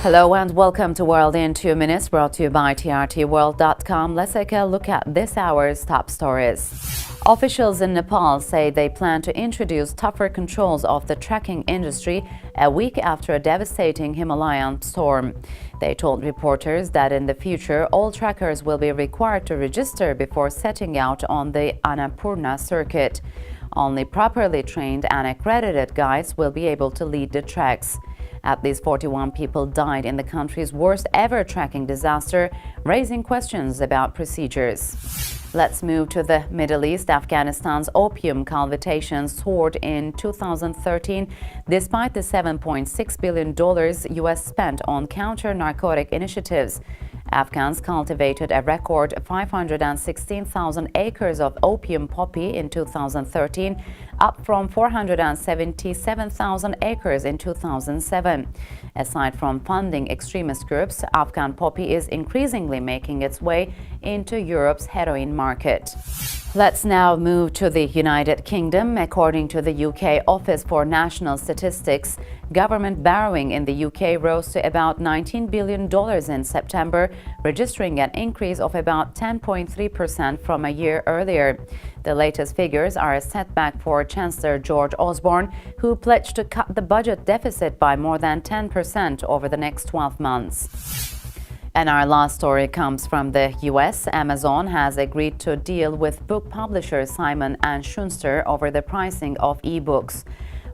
Hello and welcome to World in 2 Minutes, brought to you by trtworld.com. Let's take a look at this hour's top stories. Officials in Nepal say they plan to introduce tougher controls of the trekking industry a week after a devastating Himalayan storm. They told reporters that in the future, all trekkers will be required to register before setting out on the Annapurna circuit. Only properly trained and accredited guides will be able to lead the treks. At least 41 people died in the country's worst ever trekking disaster, raising questions about procedures. Let's move to the Middle East. Afghanistan's opium cultivation soared in 2013 despite the $7.6 billion U.S. spent on counter-narcotic initiatives. Afghans cultivated a record 516,000 acres of opium poppy in 2013, up from 477,000 acres in 2007. Aside from funding extremist groups, Afghan poppy is increasingly making its way into Europe's heroin market. Let's now move to the United Kingdom. According to the UK Office for National Statistics, government borrowing in the UK rose to about $19 billion in September, registering an increase of about 10.3% from a year earlier. The latest figures are a setback for Chancellor George Osborne, who pledged to cut the budget deficit by more than 10% over the next 12 months. And our last story comes from the US. Amazon has agreed to deal with book publisher Simon & Schuster over the pricing of ebooks.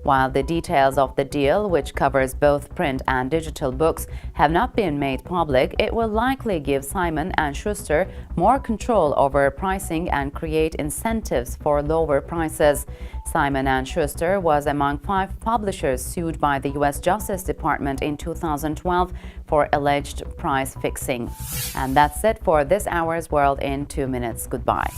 While the details of the deal, which covers both print and digital books, have not been made public, it will likely give Simon & Schuster more control over pricing and create incentives for lower prices. Simon & Schuster was among 5 publishers sued by the U.S. Justice Department in 2012 for alleged price fixing. And that's it for this hour's World in 2 Minutes. Goodbye.